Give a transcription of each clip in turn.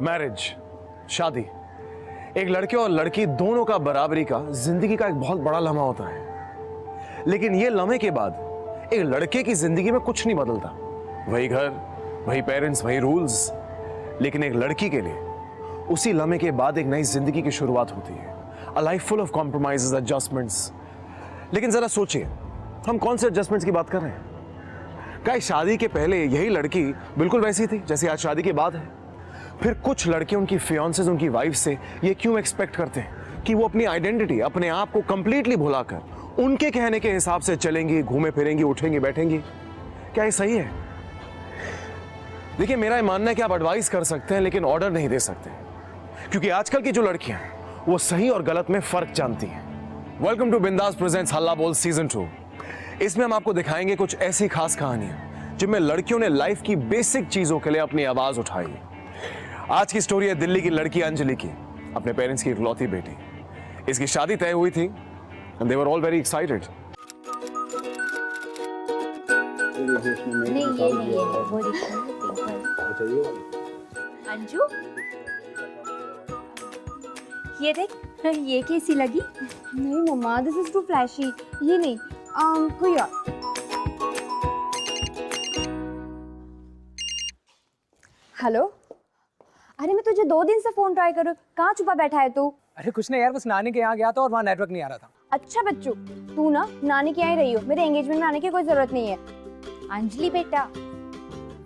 Marriage, शादी, एक लड़के और लड़की दोनों का बराबरी का जिंदगी का एक बहुत बड़ा लम्हा होता है। लेकिन ये लम्हे के बाद एक लड़के की जिंदगी में कुछ नहीं बदलता। वही घर, वही पेरेंट्स, वही रूल्स। लेकिन एक लड़की के लिए उसी लम्हे के बाद एक नई जिंदगी की शुरुआत होती है। A life full of compromises, adjustments. लेकिन जरा सोचिए, हम कौन से एडजस्टमेंट्स की बात कर रहे हैं? क्या शादी के पहले यही लड़की बिल्कुल वैसी थी जैसे आज शादी के बाद है? फिर कुछ लड़के उनकी फियांसेस, उनकी वाइफ से ये क्यों एक्सपेक्ट करते हैं कि वो अपनी आइडेंटिटी, अपने आप को कंप्लीटली भुलाकर उनके कहने के हिसाब से चलेंगी, घूमे फिरेंगी, उठेंगी, बैठेंगी? क्या ये सही है? देखिए, मेरा ये मानना है कि आप एडवाइस कर सकते हैं लेकिन ऑर्डर नहीं दे सकते, क्योंकि आजकल की जो लड़कियां हैं वो सही और गलत में फर्क जानती हैं। वेलकम टू बिंदास प्रेजेंट्स हल्ला बोल सीजन 2। इसमें हम आपको दिखाएंगे कुछ ऐसी खास कहानियां जिनमें लड़कियों ने लाइफ की बेसिक चीजों के लिए अपनी आवाज उठाई। आज की स्टोरी है दिल्ली की लड़की अंजलि की, अपने पेरेंट्स की इकलौती बेटी। इसकी शादी तय हुई थी and they were all very excited. नहीं, ये नहीं, वो अंजू, ये देख, ये कैसी लगी? नहीं मम्मा, दिस इज टू फ्लैशी। ये नहीं, कोई और। हेलो, अरे मैं तुझे 2 दिन से फोन ट्राई करूँ, कहाँ छुपा बैठा है तू? अरे कुछ नहीं यार, बस नानी के यहाँ गया था और वहाँ नेटवर्क नहीं आ रहा था। अच्छा बच्चू, तू ना नानी के यहाँ ही रही हो, मेरे एंगेजमेंट में आने की कोई जरूरत नहीं है। अंजलि बेटा,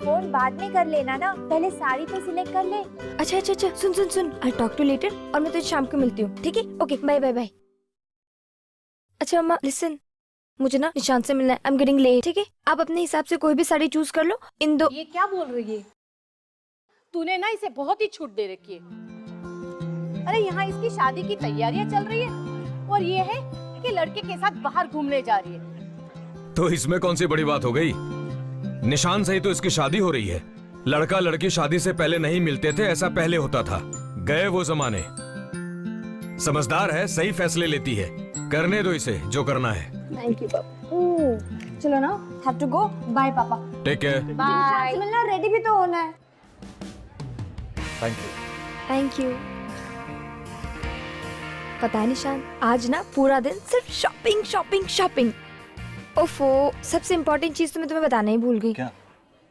फोन बाद में कर लेना ना, पहले साड़ी तो सिलेक्ट कर ले। अच्छा, सुन, आई टॉक टू लेटर, और मैं तुझे शाम को मिलती हूँ, ठीक है? Okay, bye. अच्छा मम्मा लिसन, मुझे ना निशान से मिलना है, आई एम गेटिंग लेट, ठीक है? आप अपने हिसाब से कोई भी साड़ी चूज कर लो। इन दो। ये क्या बोल रही है? तूने ना इसे बहुत ही छूट दे रखी है। अरे यहाँ इसकी शादी की तैयारियां चल रही है और ये है कि लड़के के साथ बाहर घूमने जा रही है। तो इसमें कौन सी बड़ी बात हो गई? निशान से ही तो इसकी शादी हो रही है। लड़का लड़की शादी से पहले नहीं मिलते थे, ऐसा पहले होता था। गए वो जमाने। समझदार है, सही फैसले लेती है। करने दो इसे जो करना है। थैंक यू पापा। चलो ना, हैव टू गो। बाय पापा। Take care. बाय। मिलना, रेडी भी तो होना है। Thank you. पता है निशान, आज ना पूरा दिन सिर्फ शॉपिंग। ओफो, सबसे इम्पोर्टेंट चीज तो मैं तुम्हें बताना ही भूल गई। क्या?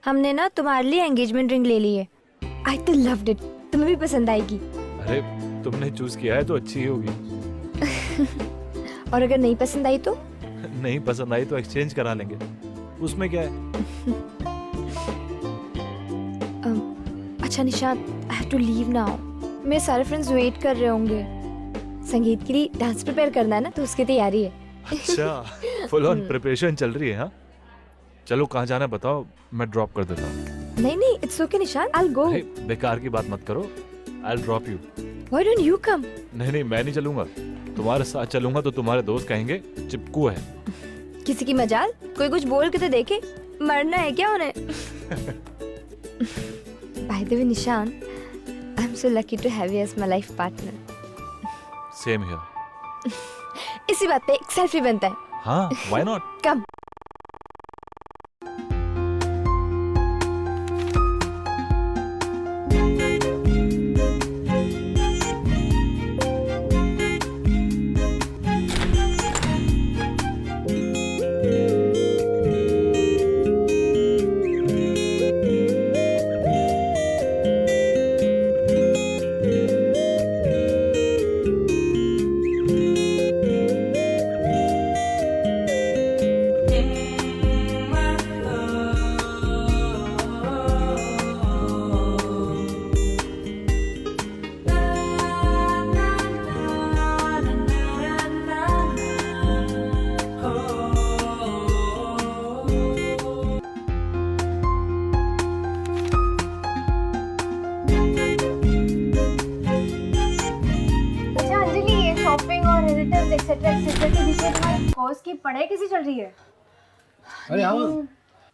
हमने ना तुम्हारे लिए एंगेजमेंट रिंग ले ली है। आई तो लव्ड इट, तुम्हें भी पसंद आएगी। अरे तुमने चूज किया है तो अच्छी ही होगी। और अगर नहीं पसंद आई तो? नहीं पसंद आई तो एक्सचेंज करा लेंगे, उसमें क्या है। अच्छा Nishan, I have to leave now. मेरे सारे फ्रेंड्स वेट कर रहे होंगे। संगीत के लिए डांस प्रिपेयर करना है ना, तो उसकी तैयारी है। अच्छा, फुल ऑन प्रिपरेशन चल रही है। हाँ चलो, कहाँ जाना है बताओ, मैं ड्रॉप कर देता हूँ। नहीं, इट्स ओके निशान, आई विल गो। बेकार की बात मत करो, I will drop you. Why don't you come? नहीं, मैं नहीं चलूंगा। तुम्हारे साथ चलूंगा तो तुम्हारे दोस्त कहेंगे चिपकू है। किसी की मजाल? कोई कुछ बोल के तो देखे, मरना है क्या उन्हें? Bye the way Nishan, I am so lucky to have you as my life partner. Same here. इसी बात पे एक सेल्फी बनता है। हाँ, व्हाई नॉट? कम। कोर्स की पढ़ाई कैसी चल रही है? अरे हाँ,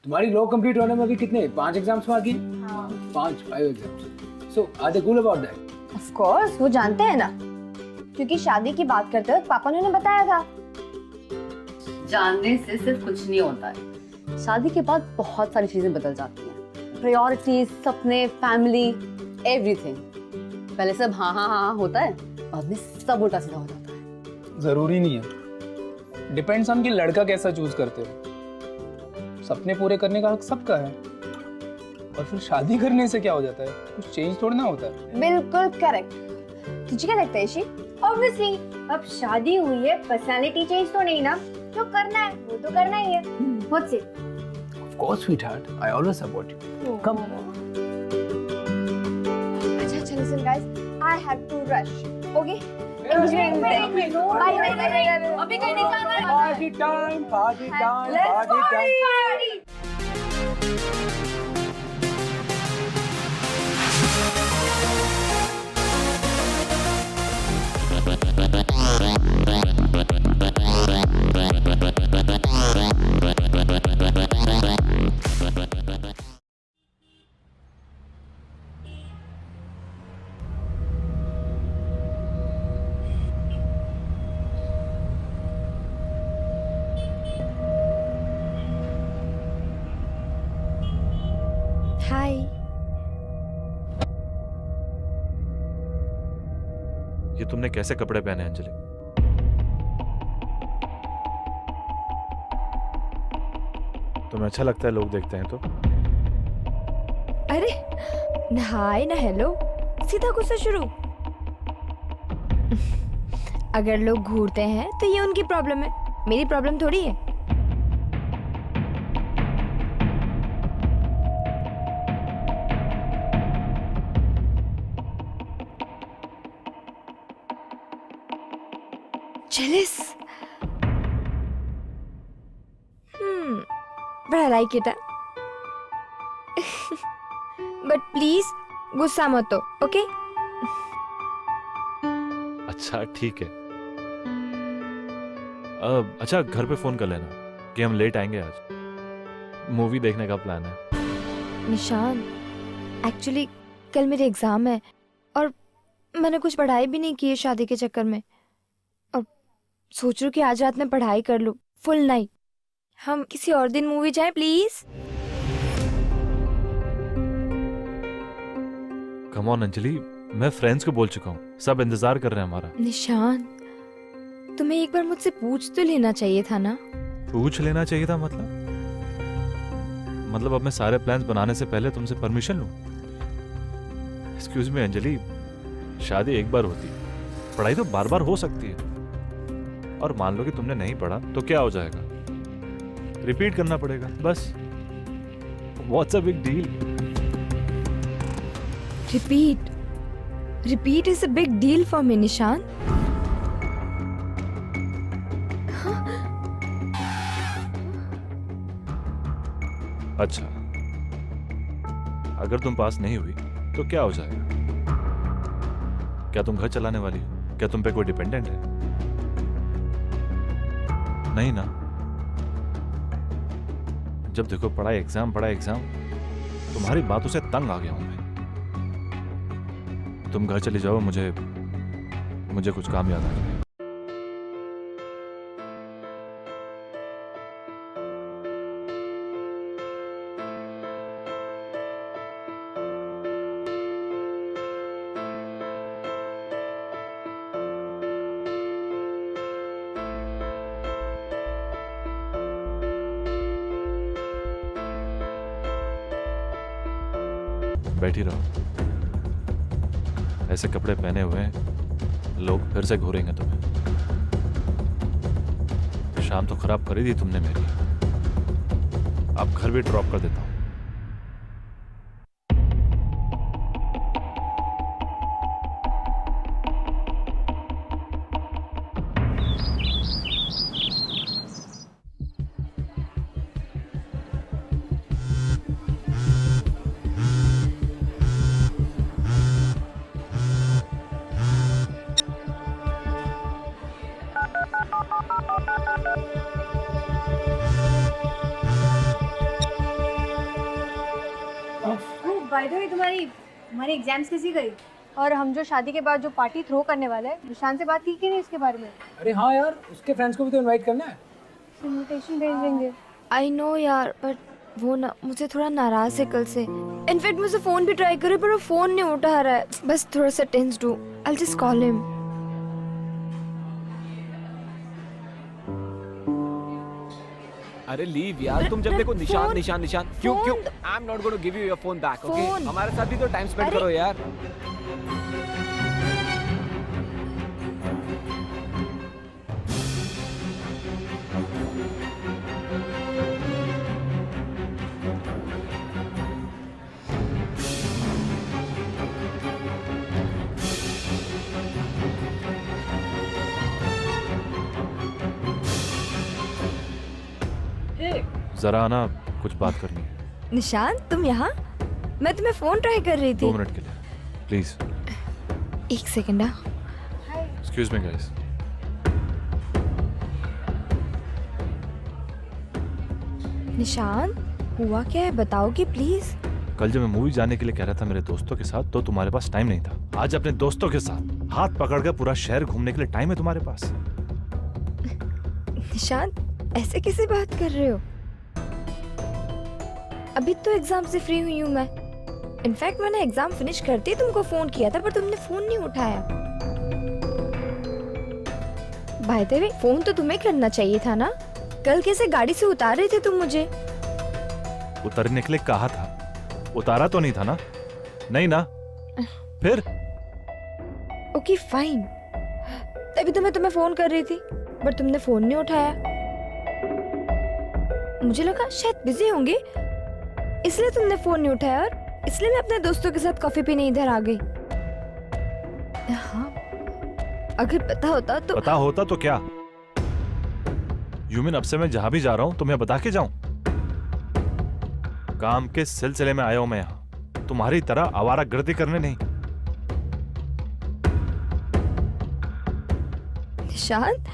तुम्हारी लॉ कंप्लीट होने में भी कितने 5 एग्जाम्स बाकी हैं? हाँ। 5 exams. So are they cool about that? Of course, वो जानते हैं ना, क्योंकि शादी की बात करते वक्त पापा ने उन्हें बताया था। जानने से सिर्फ कुछ नहीं होता है, शादी के बाद बहुत सारी चीजें बदल जाती हैं। प्रायोरिटीज, सपने, फैमिली, एवरीथिंग। पहले सब हाँ हाँ हाँ हाँ होता है, बाद में सब उल्टा सीधा हो जाता है। जरूरी नहीं है, डिपेंड्स ऑन कि लड़का कैसा चूज करते हो। सपने पूरे करने का हक सबका है, और फिर शादी करने से क्या हो जाता है, कुछ चेंज थोड़ी ना होता है। बिल्कुल करेक्ट। तुझे क्या लगता है ईशी? ऑब्वियसली अब शादी हुई है, पर्सनालिटी चेंज तो नहीं ना, जो करना है वो तो करना ही है। What's it? Of course, sweetheart. I always support you. Come. अच्छा listen guys, I have to rush. Okay? Enjoying it. Bye. अभी कहीं निकलना है। Party time, party time, Let's party time. party. हाय। ये तुमने कैसे कपड़े पहने अंजलि? तुम्हें अच्छा लगता है लोग देखते हैं तो? अरे ना हाय ना हेलो, सीधा गुस्सा शुरू। अगर लोग घूरते हैं तो ये उनकी प्रॉब्लम है, मेरी प्रॉब्लम थोड़ी है। Jealous? But I like it. But please, गुस्सा मत हो, ओके? अच्छा ठीक है। अच्छा घर पे फोन कर लेना कि हम लेट आएंगे आज। मूवी देखने का प्लान है। निशान, एक्चुअली कल मेरे एग्जाम है और मैंने कुछ पढ़ाई भी नहीं की है शादी के चक्कर में, और सोच रही हूँ कि आज रात में पढ़ाई कर लूँ फुल नाइट। हम किसी और दिन मूवी जाएं प्लीज। कम ऑन अंजलि, मैं फ्रेंड्स को बोल चुका हूँ, सब इंतजार कर रहे हैं हमारा। निशान, तुम्हें एक बार मुझसे पूछ तो लेना चाहिए था ना। पूछ लेना चाहिए था मतलब अब मैं सारे प्लान्स बनाने से पहले तुमसे परमिशन लूं? एक्सक्यूज मी अंजलि, शादी एक बार होती है, पढ़ाई तो बार बार हो सकती है। और मान लो कि तुमने नहीं पढ़ा तो क्या हो जाएगा? रिपीट करना पड़ेगा बस। What's a big deal? Repeat is a big deal for me निशान। अच्छा, अगर तुम पास नहीं हुई तो क्या हो जाएगा? क्या तुम घर चलाने वाली हो? क्या तुम पे कोई डिपेंडेंट है? नहीं ना। जब देखो पढ़ा एग्जाम, तुम्हारी बातों से तंग आ गया हूं मैं। तुम घर चली जाओ, मुझे कुछ काम याद आ गया। बैठी रहो, ऐसे कपड़े पहने हुए हैं लोग फिर से घूरेंगे तुम्हें। शाम तो खराब करी दी तुमने मेरी, अब घर भी ड्रॉप कर देता हूं। बाय द वे तुम्हारी एग्जाम्स कैसी गई? और हम जो शादी के बाद जो पार्टी थ्रो करने वाले हैं, निशान से बात की कि नहीं इसके बारे में? अरे हाँ यार, उसके फ्रेंड्स को भी तो इनवाइट करना है। इनविटेशन भेज देंगे। आई नो यार, बट वो ना मुझे थोड़ा नाराज है कल से। इनफैक्ट मुझे फोन भी ट्राई करे पर वो फोन नहीं उठा रहा है। बस थोड़ा सा टेंस्ड हूँ। I'll just call him. अरे लीव यार, तुम जब देखो निशान निशान निशान। क्यों क्यों? I am not going to give you your phone back, okay? Phone. हमारे साथ भी तो टाइम स्पेंड अरे- करो यार। जरा आना, कुछ बात करनी है। निशान तुम यहाँ? मैं तुम्हें फोन ट्राई कर रही 2 थी। मिनट के लिए please. 1 second. Excuse me guys. निशान हुआ क्या है बताओगी प्लीज? कल जब मैं मूवी जाने के लिए कह रहा था मेरे दोस्तों के साथ, तो तुम्हारे पास टाइम नहीं था। आज अपने दोस्तों के साथ हाथ पकड़कर पूरा शहर घूमने के लिए टाइम है तुम्हारे पास। निशान ऐसे कैसे बात कर रहे हो? अभी तो एग्जाम से फ्री हुई हूँ मैं। इनफैक्ट मैंने एग्जाम फिनिश करते ही तुमको फोन किया था पर तुमने फोन नहीं उठाया। बाय द वे फोन तो तुम्हें करना चाहिए था ना। कल कैसे गाड़ी से उतार रहे थे तुम मुझे? उतरने के लिए कहा था, उतारा तो नहीं था ना? नहीं ना? फिर ओके फाइन। तभी तो मैं तुम्हें फोन कर रही थी पर तुमने फोन नहीं उठाया। मुझे लगा शायद बिजी होंगे इसलिए तुमने फोन नहीं उठाया और इसलिए मैं अपने दोस्तों के साथ कॉफी पीने इधर आ गई। हाँ, अगर पता होता तो। पता होता तो क्या? यूमिन अब से मैं जहां भी जा रहा हूं तुम्हें बता के जाऊं? काम के सिलसिले में आया हूं मैं यहां, तुम्हारी तरह आवारागर्दी करने नहीं। निशांत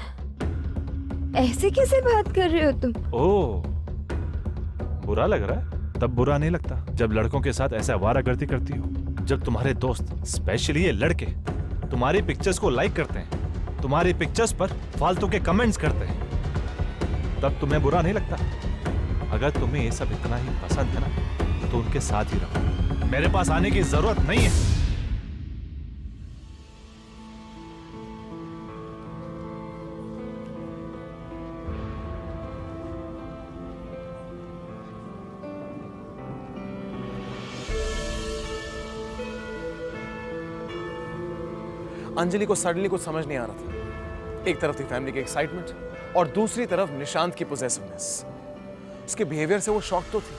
ऐसे कैसे बात कर रहे हो तुम? ओह, बुरा लग रहा है? तब बुरा नहीं लगता जब लड़कों के साथ ऐसे आवारागर्दी करती हो। जब तुम्हारे दोस्त, स्पेशली ये लड़के, तुम्हारी पिक्चर्स को लाइक करते हैं, तुम्हारी पिक्चर्स पर फालतू के कमेंट्स करते हैं, तब तुम्हें बुरा नहीं लगता? अगर तुम्हें ये सब इतना ही पसंद है ना तो उनके साथ ही रहो, मेरे पास आने की जरूरत नहीं है। अंजलि को सडनली कुछ समझ नहीं आ रहा था। एक तरफ थी फैमिली की एक्साइटमेंट और दूसरी तरफ निशांत की पोजेसिवनेस। उसके बिहेवियर से वो शॉक तो थी,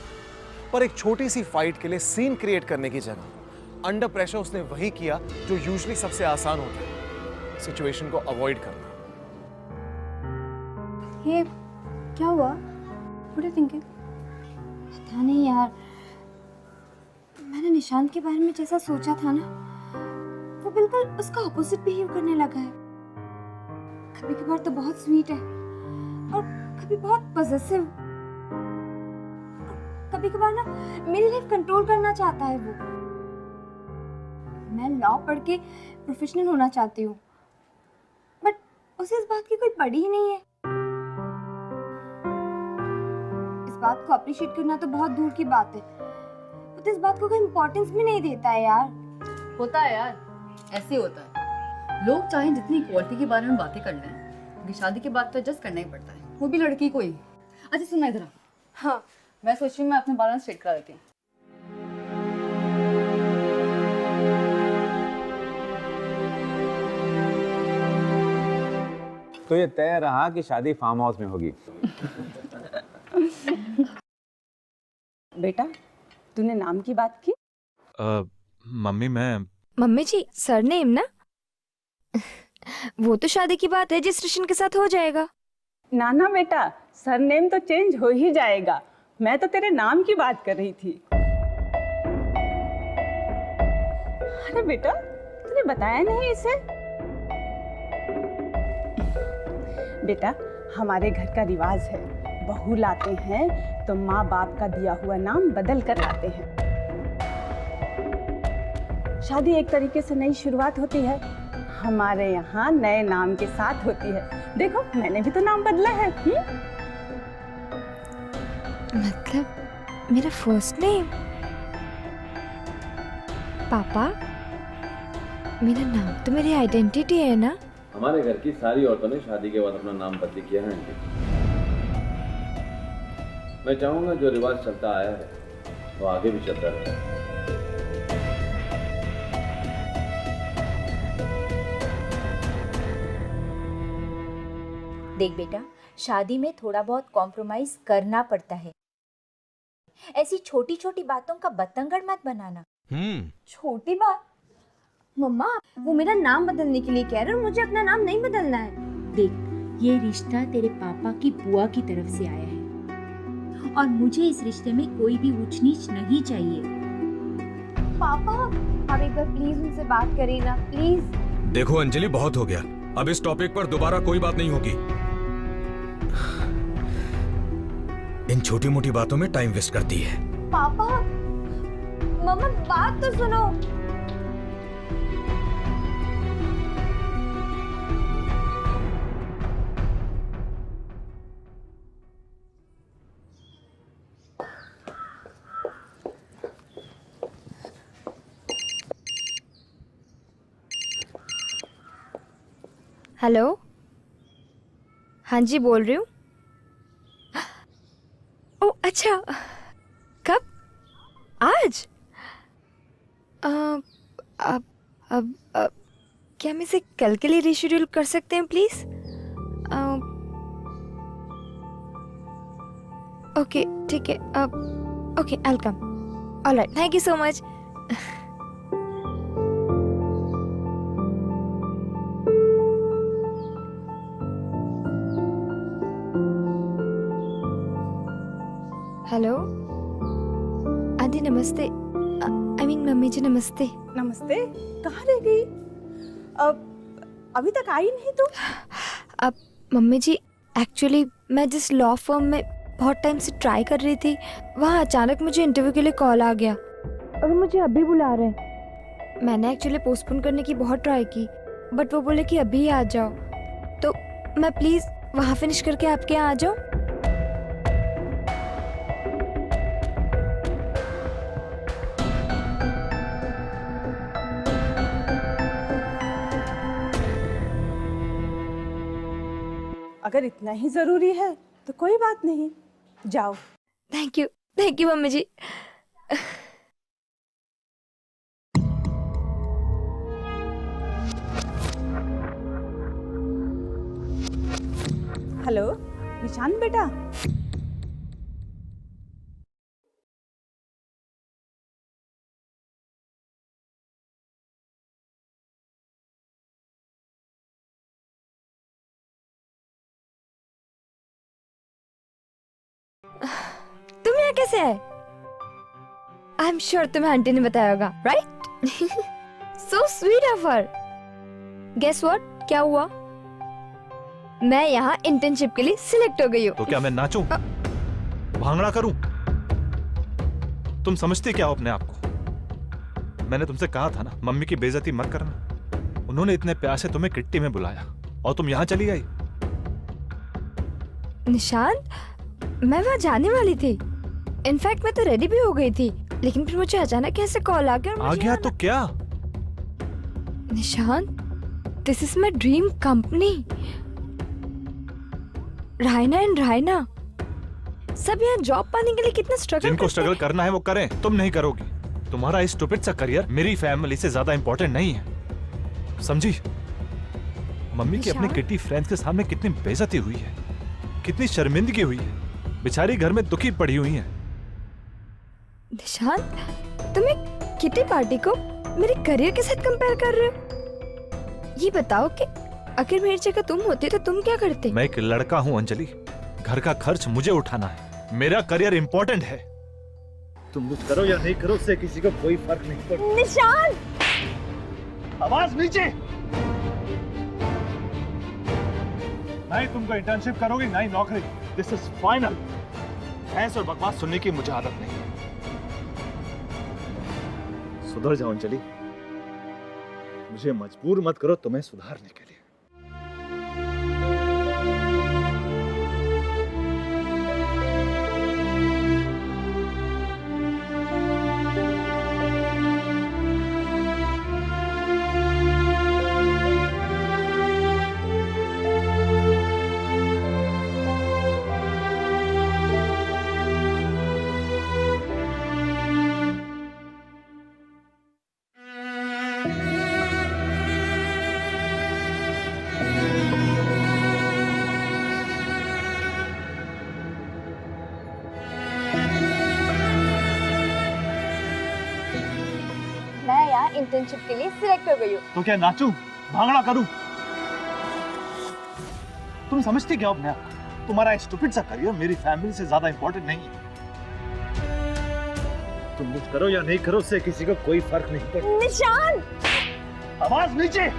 पर एक छोटी सी फाइट के लिए सीन क्रिएट करने की जगह अंडर प्रेशर उसने वही किया जो यूजुअली सबसे आसान होता है, सिचुएशन को अवॉइड करना। ये क्या हुआ? What are you thinking? पता नहीं यार, मैंने निशांत के बारे में जैसा सोचा था ना वो बिल्कुल उसका ऑपोजिट बिहेव करने लगा है। कभी कभार तो बहुत स्वीट है और कभी बहुत पॉसेसिव। कभी कभार ना मेरी लाइफ कंट्रोल करना चाहता है वो। मैं लॉ पढ़ के प्रोफेशनल होना चाहती हूँ बट उसे इस बात की कोई पड़ी ही नहीं है। इस बात को अप्रिशिएट करना तो बहुत दूर की बात है, वो तो इस बात को कोई इम्पोर्टेंस भी नहीं देता है यार। होता है यार, ऐसे होता है। लोग चाहे जितनी इक्वालिटी के बारे में बातें कर लें, क्योंकि शादी के बाद तो एडजस्ट करना ही पड़ता है, वो भी लड़की को ही। अच्छा सुनना इधर। हाँ, मैं सोच रही हूँ मैं अपने बालों स्ट्रेट करा देती हूँ। तो ये तय रहा कि शादी फार्म हाउस में होगी। बेटा, तूने नाम की बात की? मम्मी मम्मी जी सरनेम ना? वो तो शादी की बात है, रजिस्ट्रेशन के साथ हो जाएगा। ना ना बेटा, सरनेम तो चेंज हो ही जाएगा। मैं तो तेरे नाम की बात कर रही थी। अरे बेटा, तूने बताया नहीं इसे? बेटा, हमारे घर का रिवाज है, बहू लाते हैं तो माँ बाप का दिया हुआ नाम बदल कर लाते हैं। शादी एक तरीके से नई शुरुआत होती है। हमारे यहाँ नए नाम के साथ होती है। देखो, मैंने भी तो नाम बदला है। मतलब मेरा फर्स्ट नेम? पापा, मेरा नाम तो मेरी आइडेंटिटी है ना? हमारे घर की सारी औरतों ने शादी के बाद अपना नाम बदली किया है आंटी। मैं चाहूंगा जो रिवाज चलता आया है वो आगे भी चलता रहे। देख बेटा, शादी में थोड़ा बहुत कॉम्प्रोमाइज करना पड़ता है। ऐसी छोटी छोटी बातों का बतंगड़ मत बनाना। छोटी बात? मम्मा, वो मेरा नाम बदलने के लिए कह रहे हैं और मुझे अपना नाम नहीं बदलना है। देख, ये रिश्ता तेरे पापा की बुआ की तरफ से आया है और मुझे इस रिश्ते में कोई भी ऊंच नीच नहीं चाहिए। पापा, आप एक बार प्लीज उनसे बात करिए ना, प्लीज। देखो अंजलि, बहुत हो गया। अब इस टॉपिक पर दोबारा कोई बात नहीं होगी। इन छोटी मोटी बातों में टाइम वेस्ट करती है। पापा, मम्मा बात तो सुनो। हेलो, हाँ जी बोल रही हूँ। ओ अच्छा, कब? आज? अब क्या हम इसे कल के लिए रीशेड्यूल कर सकते हैं प्लीज? ओके ठीक है, okay I will come. Alright, thank you so much. Hello aunty, namaste. I mean mummy जी, नमस्ते। नमस्ते। कहाँ रह गई? अभी तक आई नहीं तू? अब मम्मी जी, एक्चुअली मैं जिस लॉ फर्म में बहुत टाइम से ट्राई कर रही थी, वहाँ अचानक मुझे इंटरव्यू के लिए कॉल आ गया और मुझे अभी बुला रहे हैं। मैंने एक्चुअली पोस्टपोन करने की बहुत ट्राई की, बट वो बोले कि अभी आ जाओ। तो मैं प्लीज़ वहाँ फिनिश करके आपके यहाँ आ जाऊँ। अगर इतना ही जरूरी है तो कोई बात नहीं, जाओ। थैंक यू मम्मी जी। हेलो निशांत बेटा। तुम यहाँ कैसे आए? आई एम श्योर तुम्हें आंटी ने बताया होगा, right? So sweet of her. Guess what, क्या हुआ? मैं यहाँ इंटर्नशिप के लिए सिलेक्ट हो गई हूँ। तो क्या मैं नाचूं? भांगड़ा करूं? तुम समझते क्या हो अपने आप को? मैंने तुमसे कहा था ना, मम्मी की बेइज्जती मत करना। उन्होंने इतने प्यार से तुम्हें किट्टी में बुलाया और तुम यहाँ चली आई। निशांत, मैं वहाँ जाने वाली थी। इनफैक्ट मैं तो रेडी भी हो गई थी, लेकिन फिर मुझे अचानक कैसे कॉल आ गया और आ गया तो क्या? Nishant, this is my dream company, Raina and Raina. सब यहाँ जॉब पाने के लिए कितना स्ट्रगल जिनको स्ट्रगल करना है वो करें, तुम नहीं करोगी। तुम्हारा इस स्टूपिड सा करियर मेरी फैमिली से ज्यादा इंपॉर्टेंट नहीं है, समझी? मम्मी की अपने किट्टी फ्रेंड्स के सामने कितनी बेइज्जती हुई है, कितनी शर्मिंदगी हुई है। बेचारी घर में दुखी पड़ी हुई है। निशांत, तुम एक किटी पार्टी को मेरे करियर के साथ कंपेयर कर रहे हो? ये बताओ कि अगर मेरी जगह तुम होते तो तुम क्या करते? मैं एक लड़का हूँ अंजलि, घर का खर्च मुझे उठाना है, मेरा करियर इंपॉर्टेंट है। तुम कुछ करो या नहीं करो, उससे किसी को कोई फर्क नहीं पड़ता। निशांत, आवाज नीचे। नहीं तुमको इंटर्नशिप करोगी, नहीं नौकरी। This is final. ऐसे और बकवास सुनने की मुझे आदत नहीं। सुधर जाओ अंजलि, मुझे मजबूर मत करो तुम्हें सुधारने के लिए। मैं यहाँ इंटर्नशिप के लिए सिलेक्ट हो गई हूँ। तो क्या नाचूं, भांगड़ा करूं? तुम समझती क्या हो अपने आप? तुम्हारा स्टूपिड सा करियर मेरी फैमिली से ज्यादा इंपॉर्टेंट नहीं है। तुम कुछ करो या नहीं करो, उससे किसी को कोई फर्क नहीं पड़ता। निशान! आवाज नीचे।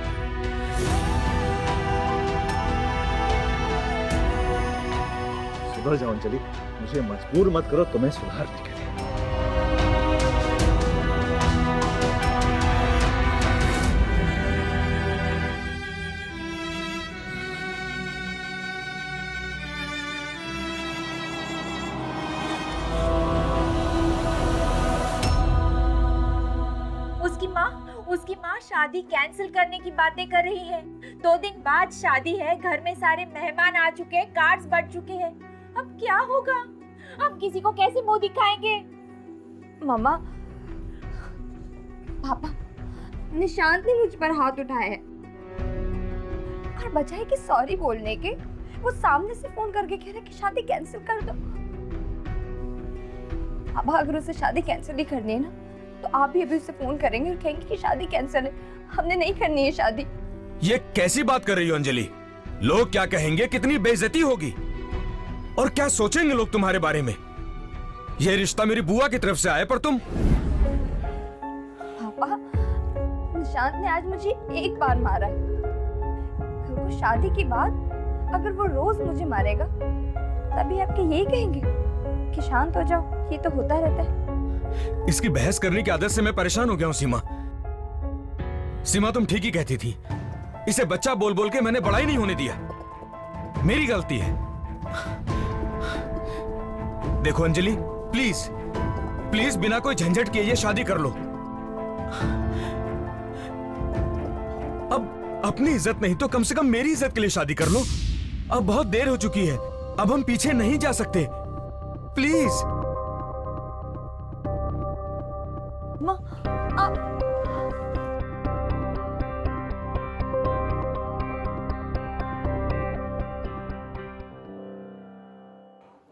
सुधर जाओ अंजलि, मुझे मजबूर मत करो तुम्हें सुधारने के लिए। उसकी माँ शादी कैंसिल करने की बातें कर रही है। 2 दिन बाद शादी है, घर में सारे मेहमान आ चुके हैं, कार्ड्स बढ़ चुके हैं। अब क्या होगा? हम किसी को कैसे मुंह दिखाएंगे? मम्मा, पापा, निशांत ने मुझ पर हाथ उठाया है और बजाय कि सॉरी बोलने के वो सामने से फोन करके कह रहा है कि शादी कैंसिल कर दो। अब अगर उसे शादी कैंसिल ही करनी है ना, तो आप भी अभी उसे फोन करेंगे और कहेंगे कि शादी कैंसिल है, हमने नहीं करनी है शादी। ये कैसी बात कर रही हो अंजलि? लोग क्या कहेंगे, कितनी बेइज्जती होगी और क्या सोचेंगे लोग तुम्हारे बारे में? ये रिश्ता मेरी बुआ की तरफ से आया, पर तुम। पापा, निशांत ने आज मुझे एक बार मारा है। कल को शादी के बाद अगर वो रोज मुझे मारेगा, तभी आपके यही कहेंगे कि शांत हो जाओ, ये तो होता रहता है। इसकी बहस करने की आदत से मैं परेशान हो गया हूं सीमा। सीमा, तुम ठीक ही कहती थी। इसे बच्चा बोल बोल के मैंने बड़ा ही नहीं होने दिया। मेरी गलती है। देखो अंजलि, प्लीज प्लीज बिना कोई झंझट किए ये शादी कर लो। अब अपनी इज्जत नहीं तो कम से कम मेरी इज्जत के लिए शादी कर लो। अब बहुत देर हो चुकी है, अब हम पीछे नहीं जा सकते। प्लीज।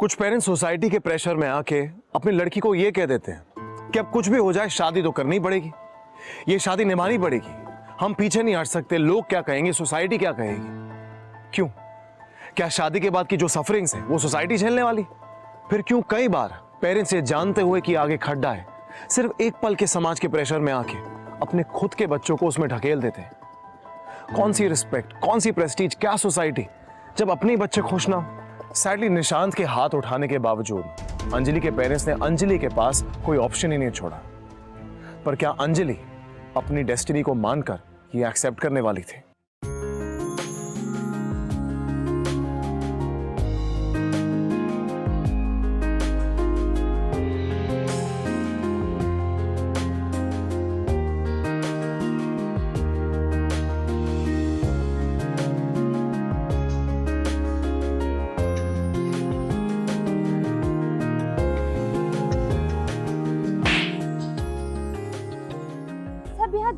कुछ पेरेंट्स सोसाइटी के प्रेशर में आके अपनी लड़की को ये कह देते हैं कि अब कुछ भी हो जाए शादी तो करनी पड़ेगी, ये शादी निभानी पड़ेगी, हम पीछे नहीं हट सकते। लोग क्या कहेंगे, सोसाइटी क्या कहेगी? क्यों? क्या शादी के बाद की जो सफरिंग्स है वो सोसाइटी झेलने वाली? फिर क्यों कई बार पेरेंट्स ये जानते हुए कि आगे खड्डा है, सिर्फ एक पल के समाज के प्रेशर में आके अपने खुद के बच्चों को उसमें ढकेल देते हैं? कौन सी रिस्पेक्ट, कौन सी प्रेस्टीज, क्या सोसाइटी, जब अपने बच्चे खुश ना हो। सैडली निशांत के हाथ उठाने के बावजूद अंजलि के पेरेंट्स ने अंजलि के पास कोई ऑप्शन ही नहीं छोड़ा। पर क्या अंजलि अपनी डेस्टिनी को मानकर ये एक्सेप्ट करने वाली थी?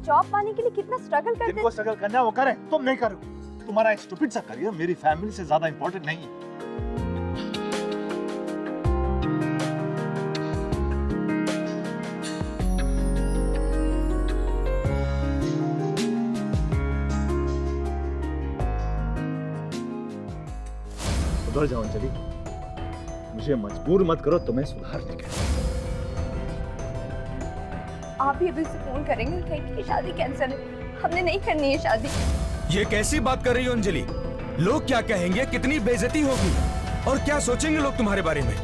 जॉब पाने के लिए कितना स्ट्रगल करते हैं। जिनको स्ट्रगल करना है वो करें, तुम नहीं करो। तुम्हारा स्टूपिड सा करियर मेरी फैमिली से ज्यादा इंपॉर्टेंट नहीं है। सुधर जाओ अंजलि, मुझे मजबूर मत करो तुम्हें सुधारने के लिए। आप भी अभी उसे फोन करेंगे और कहेंगे कि शादी कैंसिल है, हमने नहीं करनी है शादी। ये कैसी बात कर रही हो अंजलि? लोग क्या कहेंगे, कितनी बेइज्जती होगी और क्या सोचेंगे लोग तुम्हारे बारे में?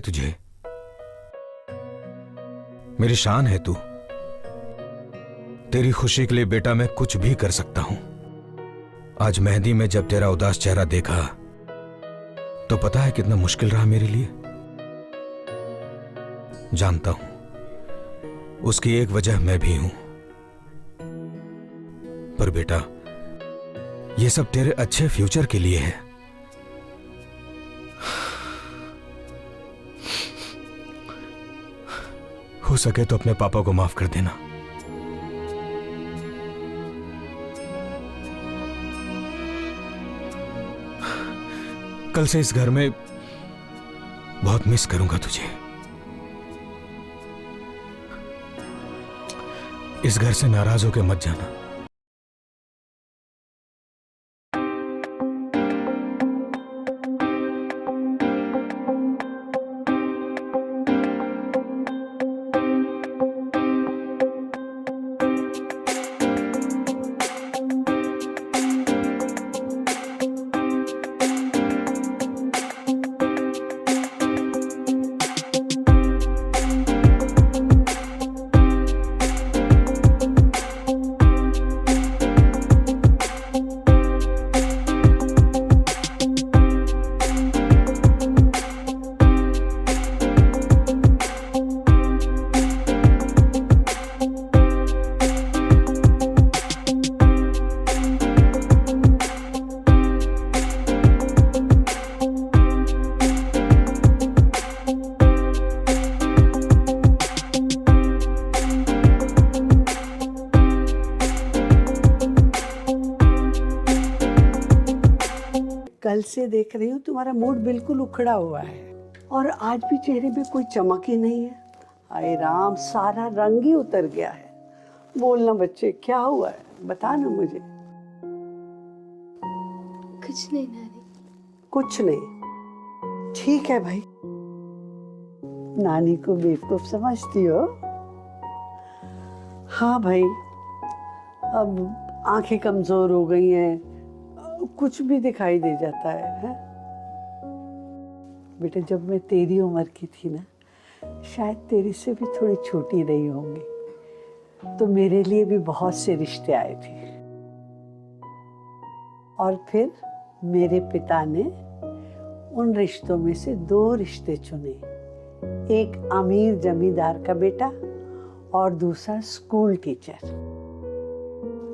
तुझे। मेरी शान है तू। तेरी खुशी के लिए बेटा मैं कुछ भी कर सकता हूं। आज मेहंदी में जब तेरा उदास चेहरा देखा तो पता है कितना मुश्किल रहा मेरे लिए। जानता हूं उसकी एक वजह मैं भी हूं, पर बेटा ये सब तेरे अच्छे फ्यूचर के लिए है। हो सके तो अपने पापा को माफ कर देना। कल से इस घर में बहुत मिस करूंगा तुझे। इस घर से नाराज होकर मत जाना। कल से देख रही हूँ तुम्हारा मूड बिल्कुल उखड़ा हुआ है और आज भी चेहरे पे कोई चमक ही नहीं है। हाय राम, सारा रंग ही उतर गया है। बोलना बच्चे, क्या हुआ है, बता ना मुझे। कुछ नहीं नानी। कुछ नहीं? ठीक है भाई, नानी को बेवकूफ समझती हो? हाँ भाई, अब आंखें कमजोर हो गई हैं, कुछ भी दिखाई दे जाता है? बेटा, जब मैं तेरी उम्र की थी ना, शायद तेरी से भी थोड़ी छोटी रही होंगी, तो मेरे लिए भी बहुत से रिश्ते आए थे। और फिर मेरे पिता ने उन रिश्तों में से 2 रिश्ते चुने, एक अमीर जमींदार का बेटा और दूसरा स्कूल टीचर।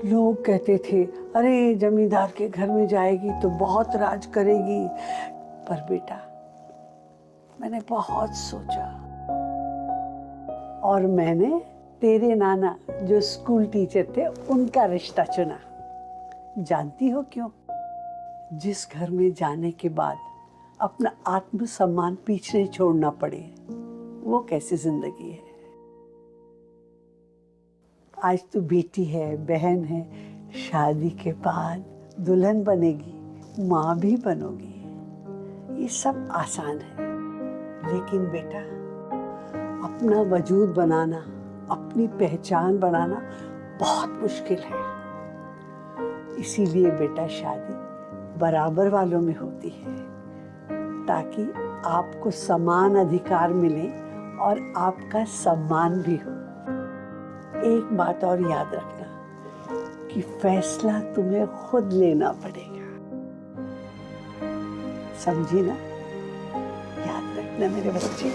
लोग कहते थे, अरे जमींदार के घर में जाएगी तो बहुत राज करेगी। पर बेटा, मैंने बहुत सोचा और मैंने तेरे नाना जो स्कूल टीचर थे उनका रिश्ता चुना। जानती हो क्यों? जिस घर में जाने के बाद अपना आत्मसम्मान पीछे छोड़ना पड़े, वो कैसी जिंदगी है। आज तू बेटी है, बहन है, शादी के बाद दुल्हन बनेगी, माँ भी बनोगी। ये सब आसान है, लेकिन बेटा अपना वजूद बनाना, अपनी पहचान बनाना बहुत मुश्किल है। इसीलिए बेटा शादी बराबर वालों में होती है, ताकि आपको समान अधिकार मिले और आपका सम्मान भी हो। एक बात और याद रखना कि फैसला तुम्हें खुद लेना पड़ेगा, समझी ना? याद रखना मेरे बच्चे।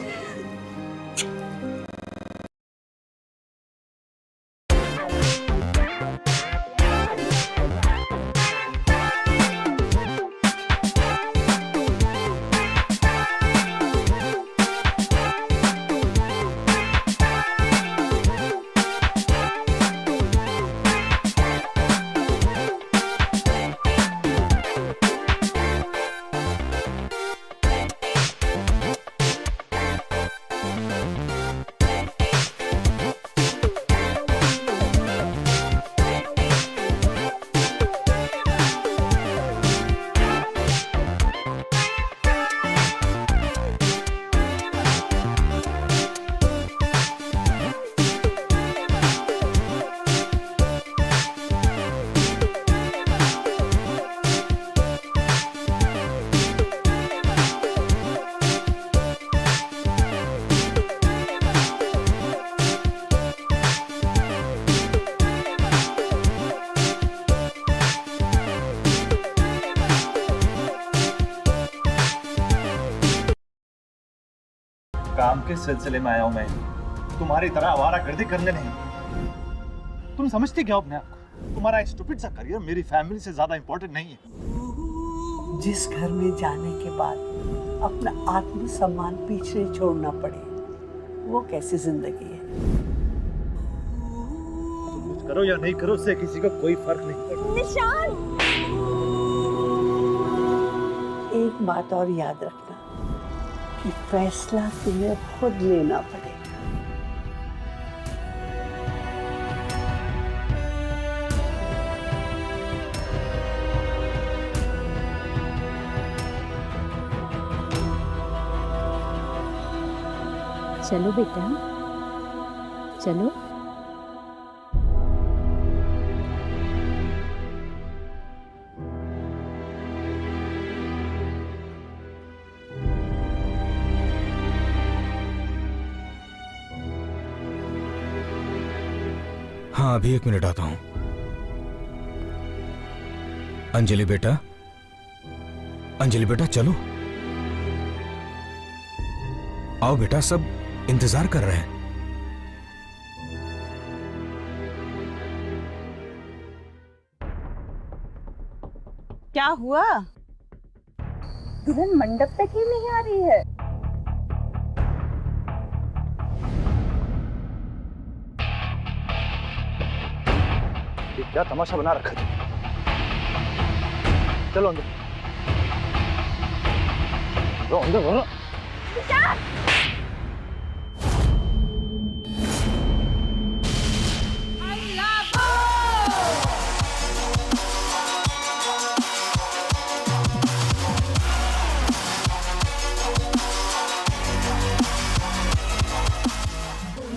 काम के सिलसिले में आया हूं मैं, तुम्हारी तरह आवारागर्दी करने नहीं। तुम समझती क्या हो अपने आप को? तुम्हारा एक स्टूपिड सा करियर मेरी फैमिली से ज्यादा इंपॉर्टेंट नहीं है। जिस घर में जाने के बाद अपना आत्मसम्मान पीछे छोड़ना पड़े, वो कैसी जिंदगी है? तुम कुछ करो या नहीं करो, उससे किसी को कोई फर्क नहीं पड़ता। निशान! एक बात और याद रखना कि फैसला तुम्हें खुद लेना पड़ेगा। चलो बेटा, चलो। हाँ, अभी 1 मिनट आता हूं। अंजलि बेटा, अंजलि बेटा चलो। आओ बेटा, सब इंतजार कर रहे हैं। क्या हुआ? दुल्हन मंडप पे क्यों नहीं आ रही है? ये क्या तमाशा बना रखा है? चलो अंदर। अंदर बोलो।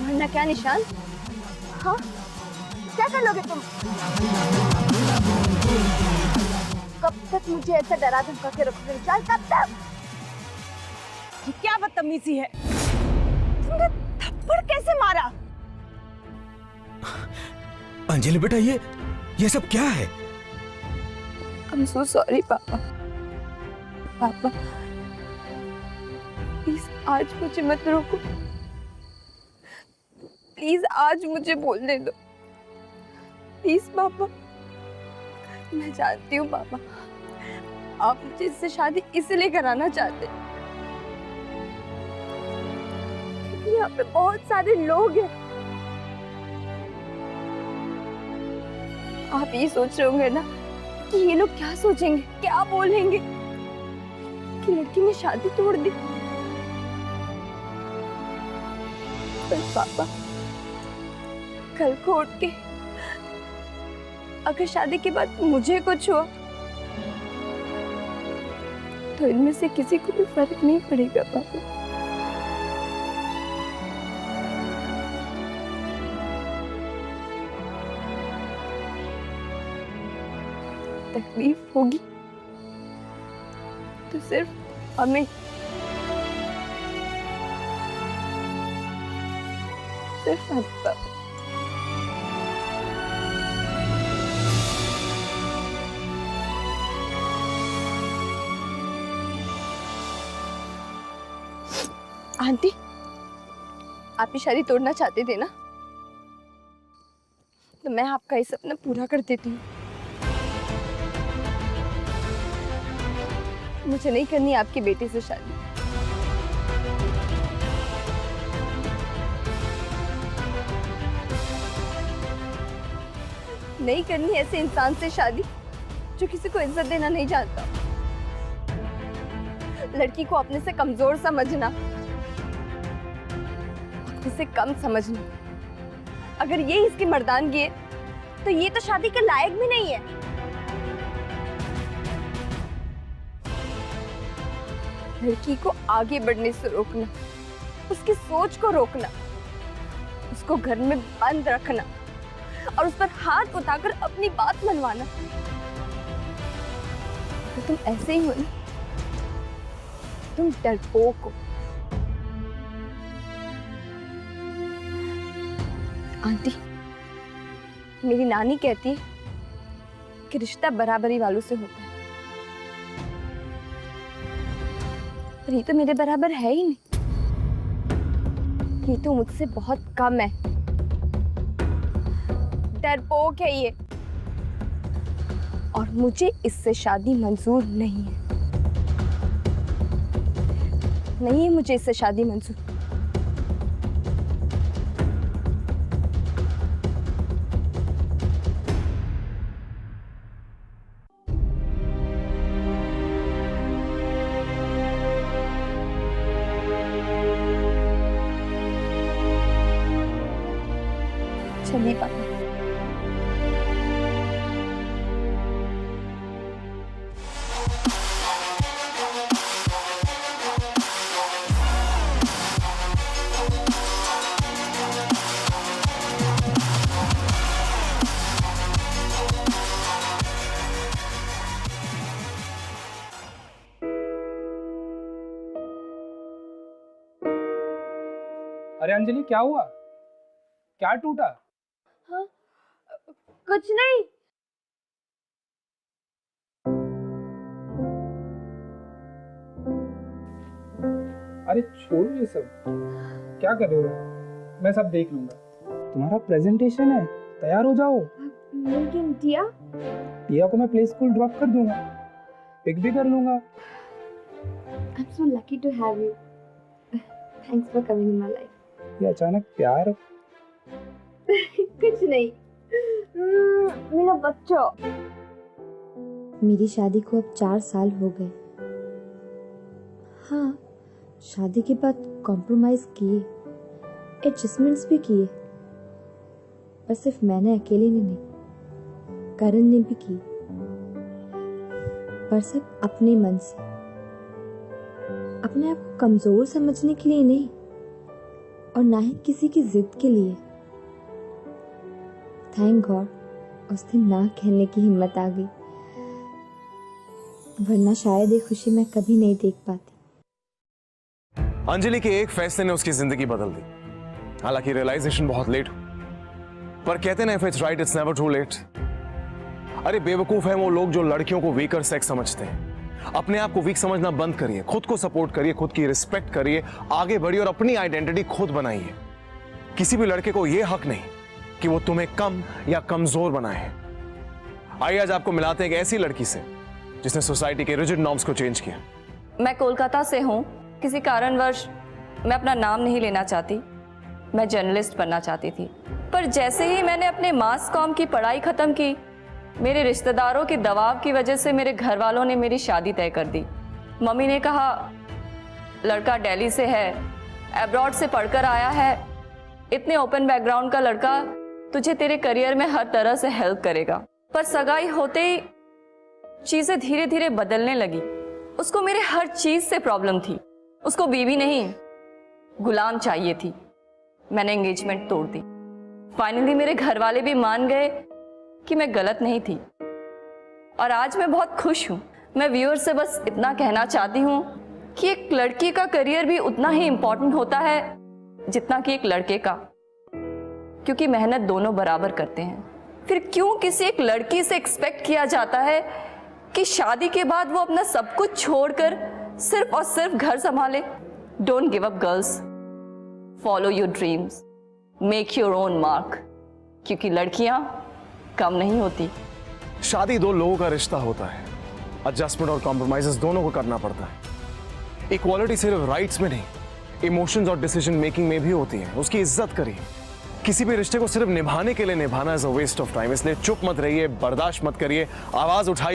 वरना क्या निशान? हाँ, क्या कर लोगे तुम? कब तक मुझे ऐसा डरा धमका के रखोगे निशान? कब तक? ये क्या बदतमीजी है? तुमने थप्पड़ कैसे मारा? अंजलि बेटा, ये सब क्या है? I'm so sorry पापा। पापा, प्लीज आज मुझे मत रोको। प्लीज आज मुझे बोलने दो। प्लीज पापा। मैं जानती हूँ पापा, आप मुझे इससे शादी इसलिए कराना चाहते हैं क्योंकि यहाँ पे बहुत सारे लोग हैं। आप ये सोच रहे होंगे ना कि ये लोग क्या सोचेंगे, क्या बोलेंगे कि लड़की ने शादी तोड़ दी। पर पापा, कल को उठ के अगर शादी के बाद मुझे कुछ हुआ तो इनमें से किसी को भी फर्क नहीं पड़ेगा पापा। तकलीफ होगी तो सिर्फ हमें, सिर्फ हमें पापा। आंटी, आप ये शादी तोड़ना चाहते थे ना, तो मैं आपका ये सपना पूरा कर देती हूँ। मुझे नहीं करनी आपकी बेटी से शादी। नहीं करनी ऐसे इंसान से शादी जो किसी को इज्जत देना नहीं जानता। लड़की को अपने से कमजोर समझना, इसे कम समझना, अगर ये इसकी मर्दानगी है तो ये तो शादी के लायक भी नहीं है। लड़की को आगे बढ़ने से रोकना, उसकी सोच को रोकना, उसको घर में बंद रखना और उस पर हाथ उठाकर अपनी बात मनवाना, तो तुम ऐसे ही हो ना, तुम डरपोक हो। आंटी, मेरी नानी कहती है कि रिश्ता बराबरी वालों से होता है, पर ये तो मेरे बराबर है ही नहीं। ये तो मुझसे बहुत कम है। डरपोक है ये, और मुझे इससे शादी मंजूर नहीं है। नहीं है मुझे इससे शादी मंजूर। चलिए पापा। अरे अंजलि, क्या हुआ? क्या टूटा? हाँ, कुछ नहीं। अरे छोड़ो ये सब, क्या कर रहे हो? मैं सब देख लूंगा। तुम्हारा प्रेजेंटेशन है, तैयार हो जाओ। लेकिन टिया? टिया को मैं प्ले स्कूल ड्रॉप कर दूंगा, पिक भी कर लूंगा। I'm so lucky to have you. Thanks for coming in my life. ये अचानक प्यार? कुछ नहीं। मेरा बच्चा। मेरी शादी को अब 4 साल हो गए। हाँ, शादी के बाद कॉम्प्रोमाइज किए, एडजस्टमेंट्स भी किए, पर सिर्फ मैंने अकेले ने नहीं, करण ने भी की, पर सब अपने मन से, अपने आप को कमजोर समझने के लिए नहीं, और ना ही किसी की जिद के लिए। थैंक गॉड उस दिन ना कहने की हिम्मत आ गई, वरना शायद ये खुशी मैं कभी नहीं देख पाती। अंजलि के एक फैसले ने उसकी जिंदगी बदल दी। हालांकि रियलाइजेशन बहुत लेट हो, पर कहते ना, if it's right it's never too late. अरे बेवकूफ है वो लोग जो लड़कियों को वीकर सेक्स समझते हैं। अपने आप को वीक समझना बंद करिए, खुद को सपोर्ट करिए, खुद की रिस्पेक्ट करिए, आगे बढ़िए और अपनी आइडेंटिटी खुद बनाइए। किसी भी लड़के को यह हक नहीं कि वो तुम्हें कम या कमजोर बनाए। आइए आज आपको मिलाते हैं एक ऐसी लड़की से जिसने सोसाइटी के रिजिड नॉर्म्स को चेंज किया। मैं कोलकाता से हूँ। किसी कारणवश मैं अपना नाम नहीं लेना चाहती। मैं जर्नलिस्ट बनना चाहती थी, पर जैसे ही मैंने अपने मास कॉम की पढ़ाई खत्म की, मेरे रिश्तेदारों के दबाव की वजह से मेरे घर वालों ने मेरी शादी तय कर दी। मम्मी ने कहा, लड़का दिल्ली से है, अब्रॉड से पढ़कर आया है, इतने ओपन बैकग्राउंड का लड़का तुझे तेरे करियर में हर तरह से हेल्प करेगा। पर सगाई होते ही चीजें धीरे धीरे बदलने लगी। उसको मेरे हर चीज से प्रॉब्लम थी। उसको बीवी नहीं, गुलाम चाहिए थी। मैंने एंगेजमेंट तोड़ दी। फाइनली मेरे घर वाले भी मान गए कि मैं गलत नहीं थी, और आज मैं बहुत खुश हूँ। मैं व्यूअर से बस इतना कहना चाहती हूँ कि एक लड़की का करियर भी उतना ही इम्पोर्टेंट होता है जितना कि एक लड़के का, क्योंकि मेहनत दोनों बराबर करते हैं। फिर क्यों किसी एक लड़की से एक्सपेक्ट किया जाता है कि शादी के बाद वो अपना सब कुछ छोड़कर सिर्फ और सिर्फ घर संभाले? Don't give up girls, follow your dreams, make your own mark, क्योंकि लड़कियां कम नहीं होती। शादी दो लोगों का रिश्ता होता है, एडजस्टमेंट और कॉम्प्रोमाइजेस दोनों को करना पड़ता है। इक्वालिटी सिर्फ राइट्स में नहीं, इमोशंस और डिसीजन मेकिंग में भी होती है। उसकी इज्जत करिए। किसी भी रिश्ते को सिर्फ निभाने के लिए निभाना is a waste of time. इसलिए चुप मत रहिए, बर्दाश्त मत करिए, आवाज उठाइए।